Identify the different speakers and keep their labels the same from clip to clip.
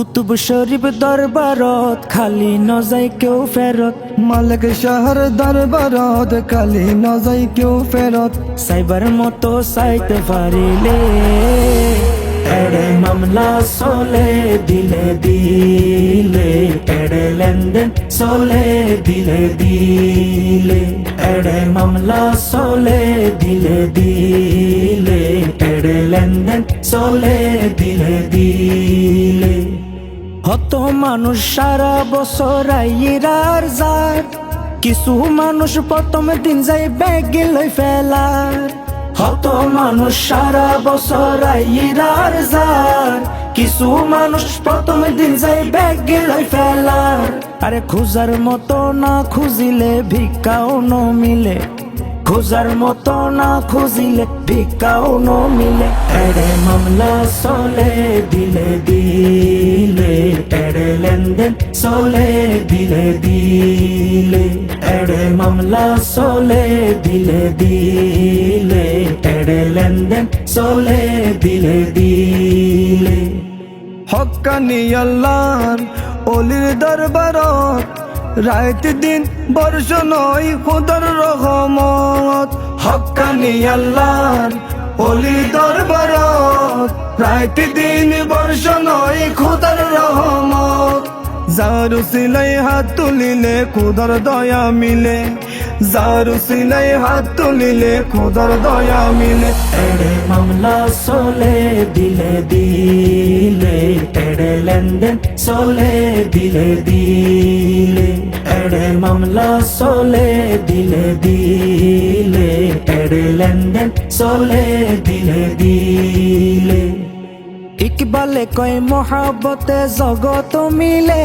Speaker 1: কুতুব শরীফ দরবারত খালি নজাই কেউ ফেরত,
Speaker 2: মালিক শাহর দরবারত খালি নজাই কেউ ফেরত।
Speaker 1: সাইবার মতো সাইতে পারিলে এড়ে মামলা চলে দিলে দিলে, এড়ে লেনদেন চলে দিলে দিলে, এড়ে মামলা চলে দিলে দিলে, এড়ে লেনদেন চলে দিলে দিলে। হত মানুষ সারা বছর আইরার যার, কিছু মানুষ প্রথম দিন যাই ব্যাগ লই ফেলার। হত মানুষ সারা বছর আইরার যার, কিছু মানুষ প্রথম দিন যাই ব্যাগ লই ফেলার। আরে খুঁজার মতো না খুঁজিলে ভিক্ষাও ন মিলে, খোঁজার মতো না খুঁজিলে ভিক্ষাও ন মিলে। এড়ে মামলা চলে দিলে দিলে, এড়ে লেনদেন চলে দিলে দিলে, এড়ে মামলা চলে দিলে দিলে, এড়ে লেনদেন চলে দিলে দিলে।
Speaker 2: হক্কানি আল্লাহর অলির দরবারত রাত দিন বর্ষ নয় খোদার রহমত।
Speaker 1: হক্কানি আল্লাহর
Speaker 2: অলির দরবারত রাত দিন বর্ষ নয় খোদার রহমত। যার সিলাই হাত তুলিলে খোদার দয়া মিলে, যার সিলাই হাত তুলিলে খোদার দয়া মিলে।
Speaker 1: এড়ে মামলা চলে দিলে দিলে, এড়ে লেনদেন চলে দিলে দিলে, এড়ে মামলা চলে দিলে দিলে, এড়ে লেনদেন চলে দিলে দিলে। ইকবালে কয় মহাব্বতে জগত মিলে,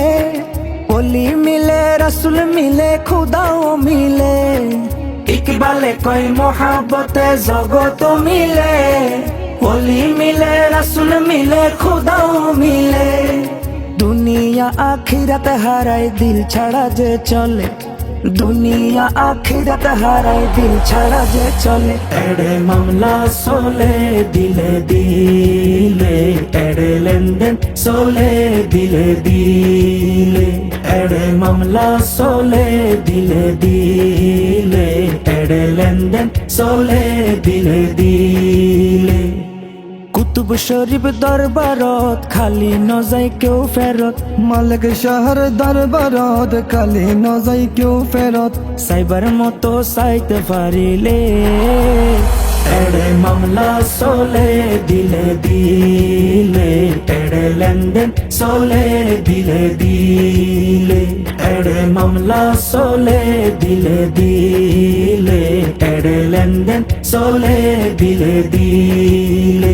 Speaker 1: অলি মিলে রাসুল মিলে খুদাও মিলে। ইকবালে কয় মহাব্বতে জগত মিলে, অলি মিলে রাসুল মিলে খুদাও মিলে। দুনিয়া আখিরাত হারাই দিল ছাড়া যে চলে, দুনিয়া আখিরাত হারাই দিল ছাড়া যে চলে। এড়ে মামলা চলে দিলে দিলে, এড়ে লেনদেন চলে দিলে দিলে, এড়ে মামলা চলে দিলে দিলে, এড়ে লেনদেন চলে দিলে দিলে। কুতুব শরীফ দরবারত খালি নজাই কেউ ফেরত,
Speaker 2: মালিক শাহর দরবারত খালি নজাই কেউ ফেরত।
Speaker 1: সাইবার মতো সাইতে পারিলে এড়ে মামলা চলে দিলে দিলে, এড়ে লেনদেন চলে দিলে দিলে, এড়ে মামলা চলে দিলে দিলে, এড়ে লেনদেন চলে দিলে দিলে।